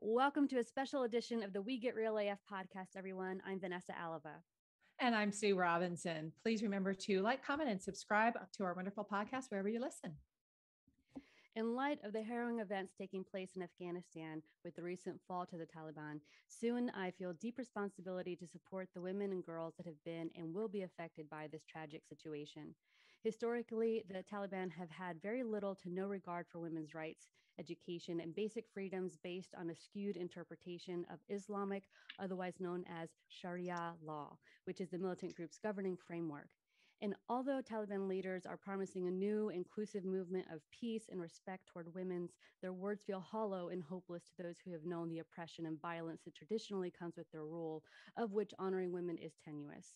Welcome to a special edition of the We Get Real AF podcast, everyone. I'm Vanessa Alava. And I'm Sue Robinson. Please remember to like, comment, and subscribe to our wonderful podcast wherever you listen. In light of the harrowing events taking place in Afghanistan with the recent fall to the Taliban, Sue and I feel deep responsibility to support the women and girls that have been and will be affected by this tragic situation. Historically, the Taliban have had very little to no regard for women's rights, education, and basic freedoms based on a skewed interpretation of Islamic, otherwise known as Sharia law, which is the militant group's governing framework. And although Taliban leaders are promising a new, inclusive movement of peace and respect toward women, their words feel hollow and hopeless to those who have known the oppression and violence that traditionally comes with their rule, of which honoring women is tenuous.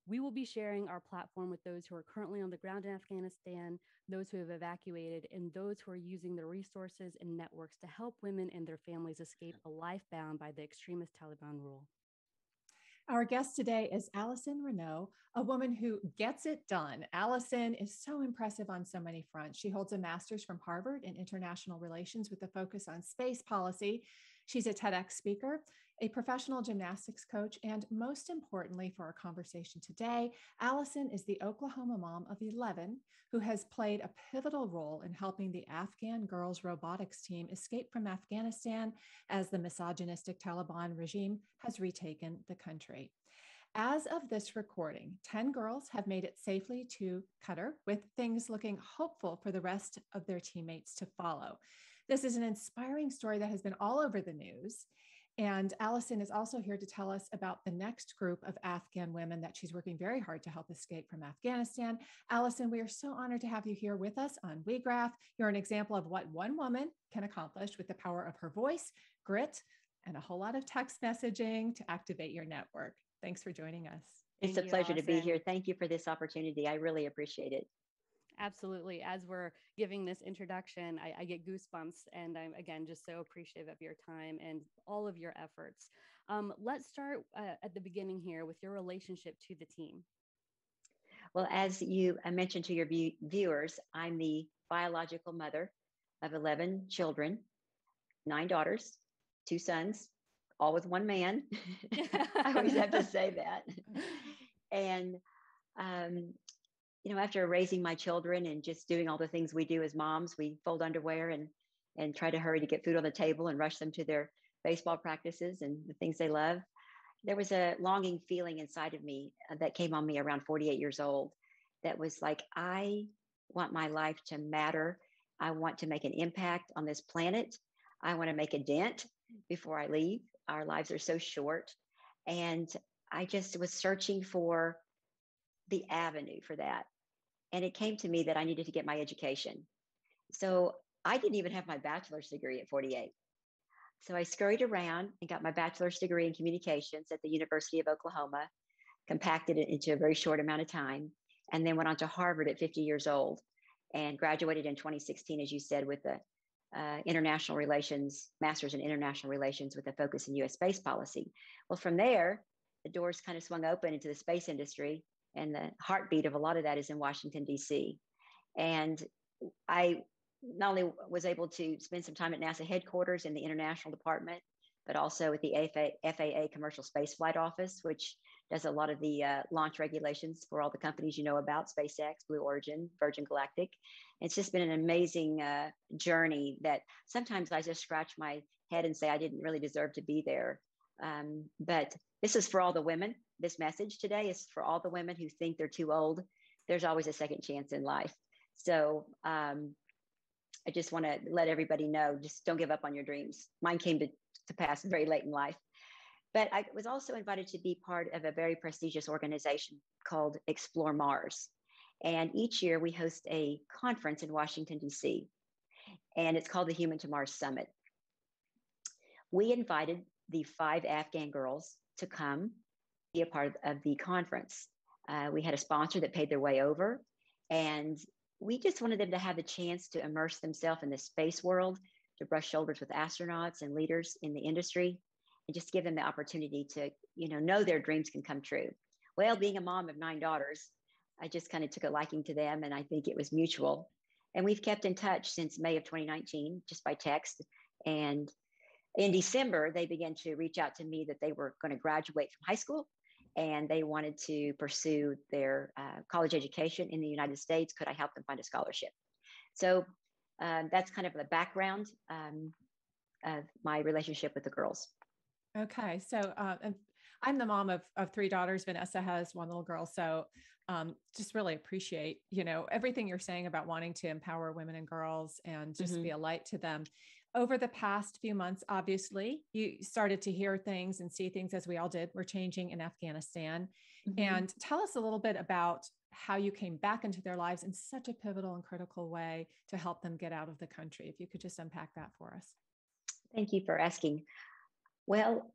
We will be sharing our platform with those who are currently on the ground in Afghanistan, those who have evacuated, and those who are using the resources and networks to help women and their families escape a life bound by the extremist Taliban rule. Our guest today is Allyson Reneau, a woman who gets it done. Allyson is so impressive on so many fronts. She holds a master's from Harvard in international relations with a focus on space policy. She's a TEDx speaker, a professional gymnastics coach, and most importantly for our conversation today, Allyson is the Oklahoma mom of 11 who has played a pivotal role in helping the Afghan Girls Robotics Team escape from Afghanistan as the misogynistic Taliban regime has retaken the country. As of this recording, 10 girls have made it safely to Qatar, with things looking hopeful for the rest of their teammates to follow. This is an inspiring story that has been all over the news. And Allyson is also here to tell us about the next group of Afghan women that she's working very hard to help escape from Afghanistan. Allyson, we are so honored to have you here with us on WeGraph. You're an example of what one woman can accomplish with the power of her voice, grit, and a whole lot of text messaging to activate your network. Thanks for joining us. It's a pleasure to be here. Thank you for this opportunity. I really appreciate it. Absolutely. As we're giving this introduction, I get goosebumps, and I'm, again, just so appreciative of your time and all of your efforts. Let's start at the beginning here with your relationship to the team. Well, as I mentioned to your viewers, I'm the biological mother of 11 children, 9 daughters, 2 sons, all with one man. I always have to say that. And, after raising my children and just doing all the things we do as moms, we fold underwear and try to hurry to get food on the table and rush them to their baseball practices and the things they love. There was a longing feeling inside of me that came on me around 48 years old that was like, I want my life to matter. I want to make an impact on this planet. I want to make a dent before I leave. Our lives are so short. And I just was searching for the avenue for that. And it came to me that I needed to get my education. So I didn't even have my bachelor's degree at 48. So I scurried around and got my bachelor's degree in communications at the University of Oklahoma, compacted it into a very short amount of time, and then went on to Harvard at 50 years old and graduated in 2016, as you said, with the international relations, master's in international relations with a focus in U.S. space policy. Well, from there, the doors kind of swung open into the space industry, and the heartbeat of a lot of that is in Washington, D.C. And I not only was able to spend some time at NASA headquarters in the international department, but also at the FAA Commercial Spaceflight Office, which does a lot of the launch regulations for all the companies you know about, SpaceX, Blue Origin, Virgin Galactic. It's just been an amazing journey that sometimes I just scratch my head and say I didn't really deserve to be there. But this is for all the women. This message today is for all the women who think they're too old. There's always a second chance in life. So I just want to let everybody know, just don't give up on your dreams. Mine came to pass very late in life. But I was also invited to be part of a very prestigious organization called Explore Mars. And each year we host a conference in Washington, D.C. And it's called the Human to Mars Summit. We invited the 5 Afghan girls to come be a part of the conference. We had a sponsor that paid their way over, and we just wanted them to have the chance to immerse themselves in the space world, to brush shoulders with astronauts and leaders in the industry, and just give them the opportunity to, know their dreams can come true. Well, being a mom of 9 daughters, I just kind of took a liking to them, and I think it was mutual. And we've kept in touch since May of 2019, just by text. And in December, they began to reach out to me that they were going to graduate from high school and they wanted to pursue their college education in the United States. Could I help them find a scholarship? So that's kind of the background of my relationship with the girls. Okay. So I'm the mom of three daughters. Vanessa has one little girl. So just really appreciate, everything you're saying about wanting to empower women and girls and just be a light to them. Over the past few months, obviously, you started to hear things and see things, as we all did. We're changing in Afghanistan. And tell us a little bit about how you came back into their lives in such a pivotal and critical way to help them get out of the country. If you could just unpack that for us. Thank you for asking. Well,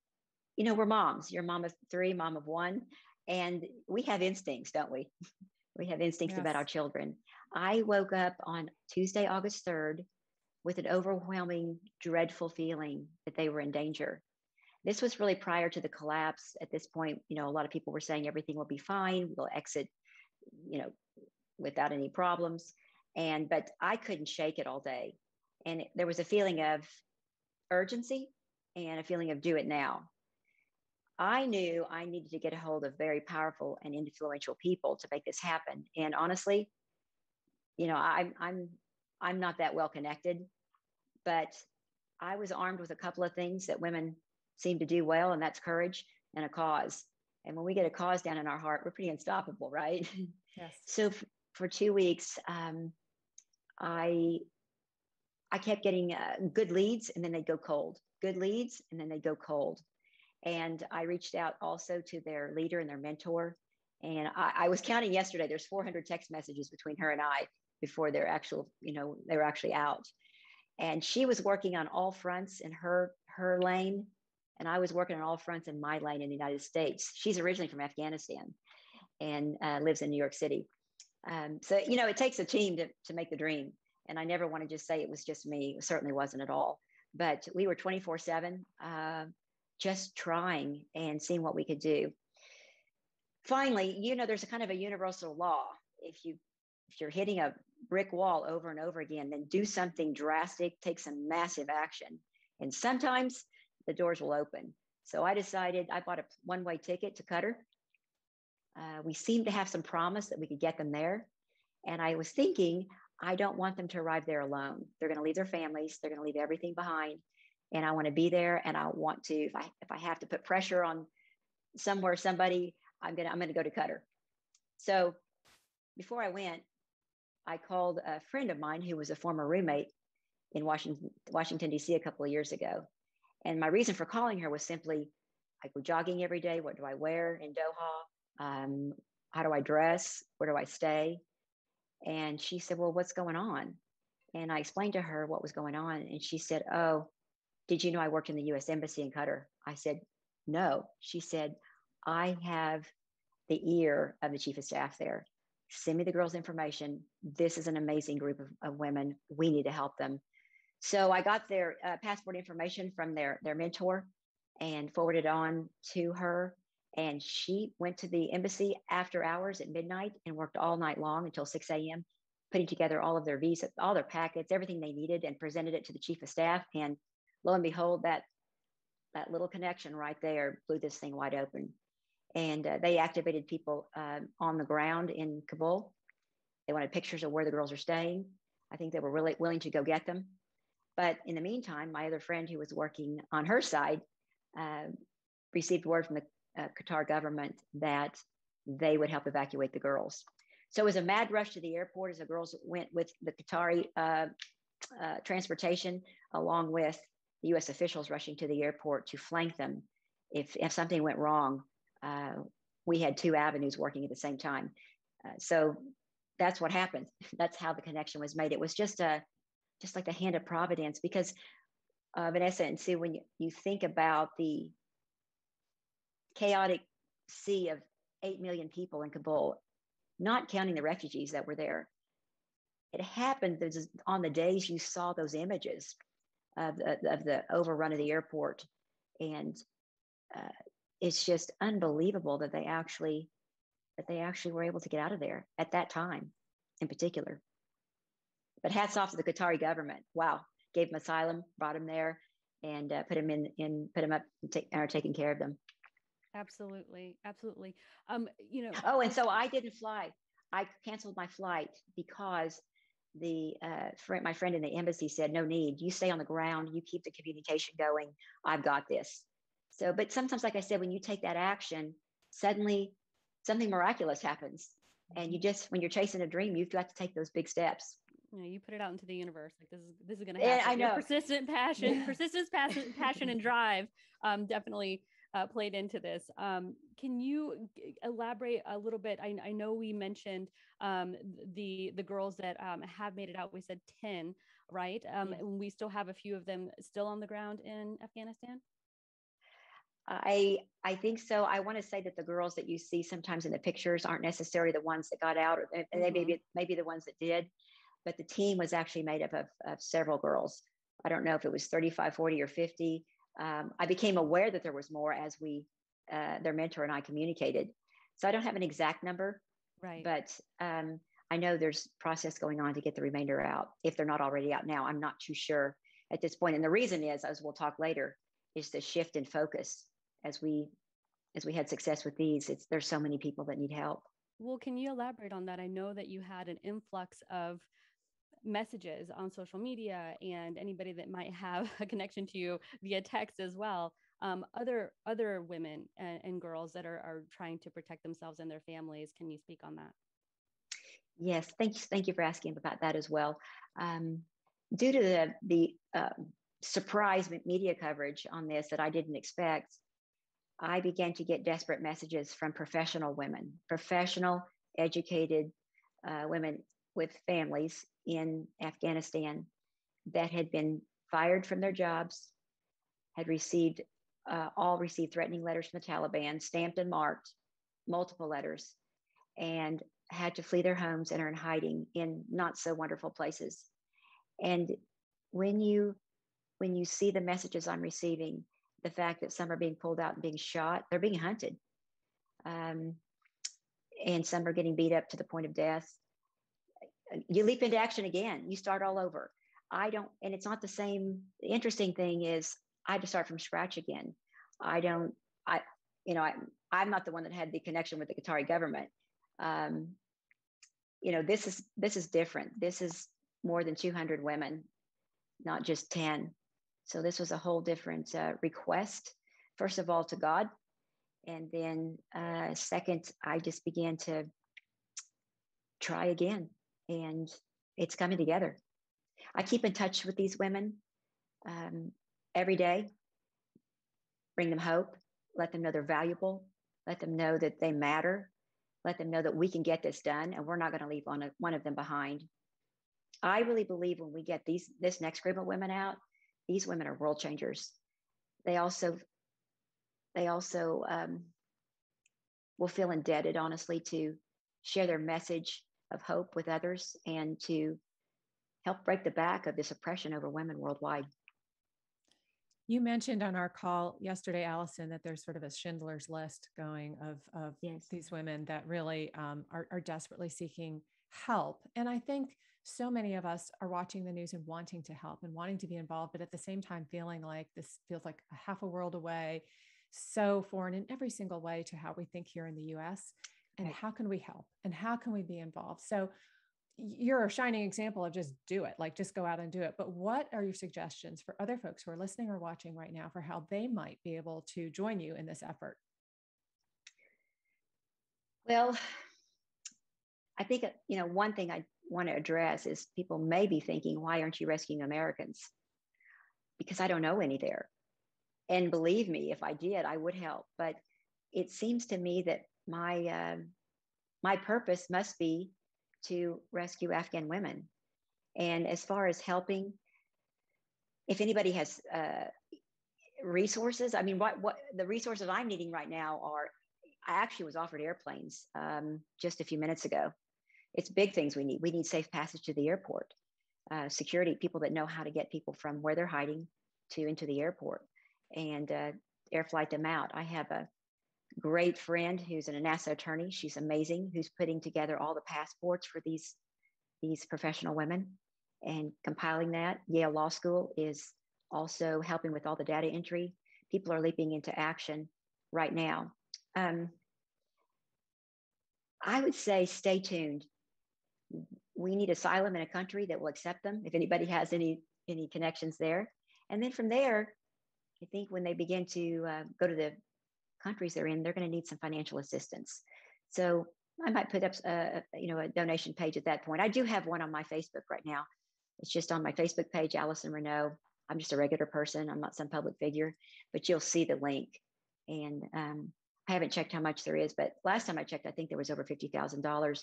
we're moms. You're a mom of three, mom of one, and we have instincts, don't we? We have instincts about our children. I woke up on Tuesday, August 3rd, with an overwhelming, dreadful feeling that they were in danger. This was really prior to the collapse. At this point, a lot of people were saying everything will be fine. We'll exit, without any problems. But I couldn't shake it all day. And there was a feeling of urgency and a feeling of do it now. I knew I needed to get a hold of very powerful and influential people to make this happen. And honestly, I'm not that well connected, but I was armed with a couple of things that women seem to do well, and that's courage and a cause. And when we get a cause down in our heart, we're pretty unstoppable, right? Yes. So for 2 weeks, I kept getting good leads, and then they'd go cold. Good leads, and then they'd go cold. And I reached out also to their leader and their mentor. And I was counting yesterday. There's 400 text messages between her and I before they're they were actually out. And she was working on all fronts in her lane, and I was working on all fronts in my lane in the United States. She's originally from Afghanistan and lives in New York City. So it takes a team to make the dream. And I never want to just say it was just me. It certainly wasn't at all. But we were 24/7, just trying and seeing what we could do. Finally, there's a kind of a universal law. If you're hitting a brick wall over and over again, then do something drastic, take some massive action. And sometimes the doors will open. So I decided, I bought a one-way ticket to Qatar. We seemed to have some promise that we could get them there. And I was thinking, I don't want them to arrive there alone. They're going to leave their families. They're going to leave everything behind. And I want to be there. And I want to, if I have to put pressure on somebody, I'm going to go to Qatar. So before I went, I called a friend of mine who was a former roommate in Washington, D.C. a couple of years ago. And my reason for calling her was simply, I go jogging every day. What do I wear in Doha? How do I dress? Where do I stay? And she said, well, what's going on? And I explained to her what was going on. And she said, oh, did you know I worked in the U.S. Embassy in Qatar? I said, no. She said, I have the ear of the chief of staff there. Send me the girls' information. This is an amazing group of women. We need to help them. So I got their passport information from their mentor and forwarded on to her. And she went to the embassy after hours at midnight and worked all night long until 6 a.m., putting together all of their visas, all their packets, everything they needed, and presented it to the chief of staff. And lo and behold, that little connection right there blew this thing wide open. And they activated people on the ground in Kabul. They wanted pictures of where the girls are staying. I think they were really willing to go get them. But in the meantime, my other friend who was working on her side received word from the Qatar government that they would help evacuate the girls. So it was a mad rush to the airport as the girls went with the Qatari transportation, along with the U.S. officials rushing to the airport to flank them. If something went wrong, we had two avenues working at the same time. So that's what happened. That's how the connection was made. It was just like the hand of Providence, because Vanessa and Sue, when you think about the chaotic sea of 8 million people in Kabul, not counting the refugees that were there, it happened on the days you saw those images of the overrun of the airport. And it's just unbelievable that they actually were able to get out of there at that time in particular. But hats off to the Qatari government. Wow, gave them asylum, brought them there. and put them up and are taking care of them. Absolutely. Absolutely. Oh, and so I didn't fly. I canceled my flight because my friend in the embassy said, no need, you stay on the ground, you keep the communication going. I've got this. So, but sometimes, like I said, when you take that action, suddenly something miraculous happens. And when you're chasing a dream, you've got to take those big steps. You put it out into the universe. Like this is going to happen. I know. Your persistence, passion, and drive definitely played into this. Can you elaborate a little bit? I know we mentioned the girls that have made it out. We said 10, right? And we still have a few of them still on the ground in Afghanistan. I think so. I want to say that the girls that you see sometimes in the pictures aren't necessarily the ones that got out, or they maybe the ones that did. But the team was actually made up of several girls. I don't know if it was 35, 40, or 50. I became aware that there was more as their mentor and I communicated. So I don't have an exact number, right? But I know there's process going on to get the remainder out. If they're not already out now, I'm not too sure at this point. And the reason is, as we'll talk later, is the shift in focus. As we had success with these, there's so many people that need help. Well, can you elaborate on that? I know that you had an influx of messages on social media and anybody that might have a connection to you via text as well. Other women and girls that are trying to protect themselves and their families. Can you speak on that? Yes, thank you for asking about that as well. Due to the surprise media coverage on this that I didn't expect, I began to get desperate messages from professional women, professional, educated women with families in Afghanistan that had been fired from their jobs, had received threatening letters from the Taliban, stamped and marked, multiple letters, and had to flee their homes and are in hiding in not so wonderful places. And when you see the messages I'm receiving, the fact that some are being pulled out and being shot, they're being hunted, and some are getting beat up to the point of death, you leap into action again. You start all over. And it's not the same. The interesting thing is I had to start from scratch again. I'm not the one that had the connection with the Qatari government. This is different. This is more than 200 women, not just 10. So this was a whole different request, first of all, to God. And then second, I just began to try again. And it's coming together. I keep in touch with these women every day, bring them hope, let them know they're valuable, let them know that they matter, let them know that we can get this done and we're not going to leave one of them behind. I really believe when we get this next group of women out, these women are world changers. They also will feel indebted, honestly, to share their message of hope with others and to help break the back of this oppression over women worldwide. You mentioned on our call yesterday, Allyson, that there's sort of a Schindler's List going of yes. these women that really are desperately seeking help. And I think so many of us are watching the news and wanting to help and wanting to be involved, but at the same time feeling like this feels like a half a world away, so foreign in every single way to how we think here in the US. And right. How can we help? And how can we be involved? So you're a shining example of just do it, like just go out and do it. But what are your suggestions for other folks who are listening or watching right now for how they might be able to join you in this effort? Well, I think, one thing I want to address is people may be thinking, why aren't you rescuing Americans? Because I don't know any there. And believe me, if I did, I would help. But it seems to me that my purpose must be to rescue Afghan women. And as far as helping, if anybody has resources, I mean, what the resources I'm needing right now are, I actually was offered airplanes just a few minutes ago. It's big things we need. We need safe passage to the airport, security, people that know how to get people from where they're hiding into the airport, and air flight them out. I have a great friend who's a NASA attorney. She's amazing, who's putting together all the passports for these professional women and compiling that. Yale Law School is also helping with all the data entry. People are leaping into action right now. I would say stay tuned. We need asylum in a country that will accept them, if anybody has any connections there. And then from there, I think when they begin to go to the countries they're in, they're going to need some financial assistance. So I might put up a donation page at that point. I do have one on my Facebook right now. It's just on my Facebook page, Allyson Reneau. I'm just a regular person. I'm not some public figure, but you'll see the link. And I haven't checked how much there is, but last time I checked, I think there was over $50,000.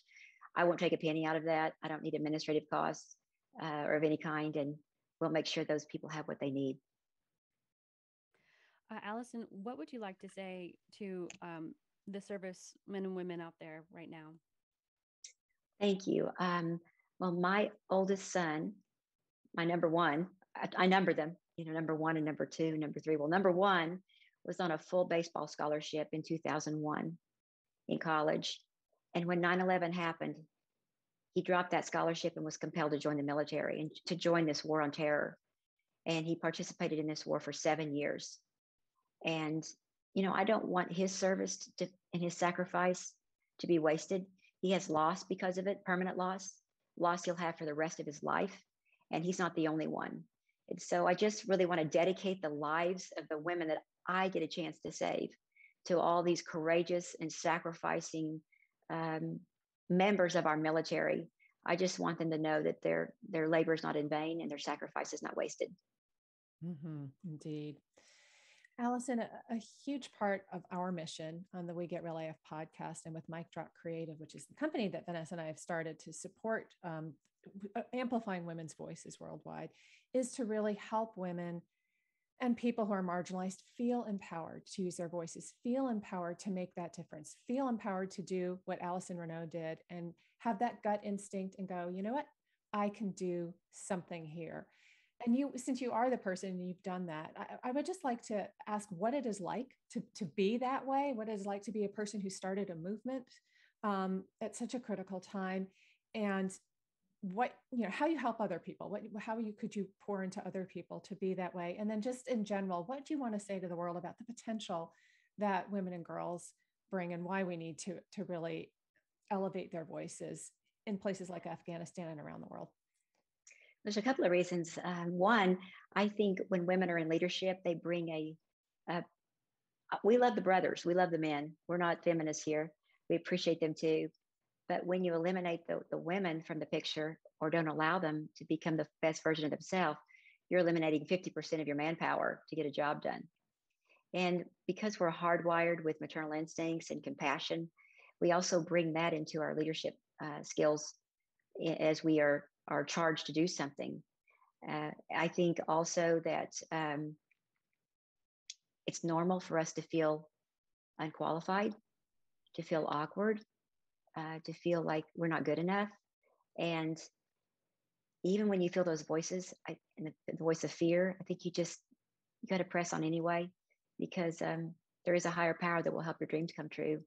I won't take a penny out of that. I don't need administrative costs or of any kind, and we'll make sure those people have what they need. Allyson, what would you like to say to the servicemen and women out there right now? Thank you. Well, my oldest son, my number one, I number them, number one and number two, number three. Well, number one was on a full baseball scholarship in 2001 in college. And when 9/11 happened, he dropped that scholarship and was compelled to join the military and to join this war on terror. And he participated in this war for 7 years. And, I don't want his service and his sacrifice to be wasted. He has loss because of it, permanent loss he'll have for the rest of his life. And he's not the only one. And so I just really want to dedicate the lives of the women that I get a chance to save to all these courageous and sacrificing members of our military. I just want them to know that their labor is not in vain and their sacrifice is not wasted. Mm-hmm, indeed. Allyson, a huge part of our mission on the We Get Real AF podcast and with Mic Drop Creative, which is the company that Vanessa and I have started to support amplifying women's voices worldwide, is to really help women and people who are marginalized feel empowered to use their voices, feel empowered to make that difference, feel empowered to do what Allyson Reneau did and have that gut instinct and go, you know what, I can do something here. And you, since you are the person and you've done that, I would just like to ask what it is like to be that way, what it is like to be a person who started a movement at such a critical time, and what, how you help other people, could you pour into other people to be that way? And then just in general, what do you want to say to the world about the potential that women and girls bring and why we need to really elevate their voices in places like Afghanistan and around the world? There's a couple of reasons. One, I think when women are in leadership, they bring we love the brothers, we love the men. We're not feminists here. We appreciate them too. But when you eliminate the women from the picture or don't allow them to become the best version of themselves, you're eliminating 50% of your manpower to get a job done. And because we're hardwired with maternal instincts and compassion, we also bring that into our leadership skills as we are charged to do something. I think also that it's normal for us to feel unqualified, to feel awkward, to feel like we're not good enough. And even when you feel those voices, and the voice of fear, I think you got to press on anyway, because there is a higher power that will help your dreams come true.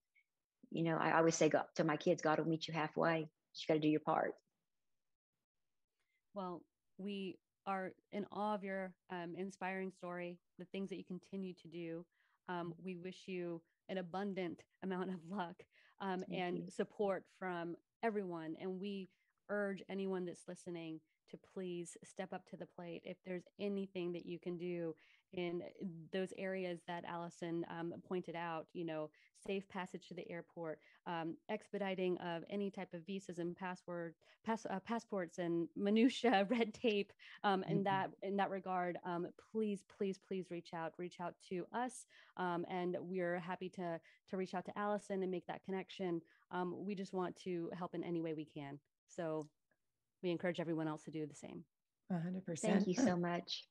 I always say to my kids, God will meet you halfway. You got to do your part. Well, we are in awe of your inspiring story, the things that you continue to do. We wish you an abundant amount of luck and support from everyone. And we urge anyone that's listening to please step up to the plate. If there's anything that you can do in those areas that Allyson pointed out, safe passage to the airport, expediting of any type of visas and passports and minutia, red tape. In that regard, please reach out to us. And we're happy to reach out to Allyson and make that connection. We just want to help in any way we can. So we encourage everyone else to do the same. 100%. Thank you so much.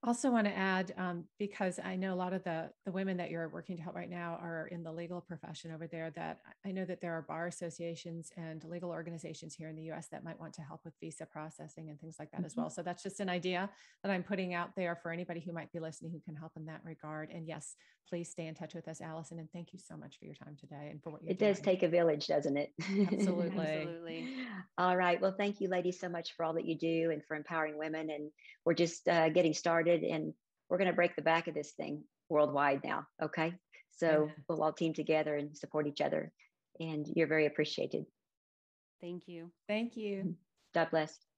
Also want to add, because I know a lot of the women that you're working to help right now are in the legal profession over there, that I know that there are bar associations and legal organizations here in the US that might want to help with visa processing and things like that as well. So that's just an idea that I'm putting out there for anybody who might be listening who can help in that regard. And yes, please stay in touch with us, Allyson. And thank you so much for your time today and for what you're doing. It does take a village, doesn't it? Absolutely. Absolutely. All right. Well, thank you, ladies, so much for all that you do and for empowering women. And we're just getting started. started, and we're going to break the back of this thing worldwide now. Okay. So we'll all team together and support each other. And you're very appreciated. Thank you. Thank you. God bless.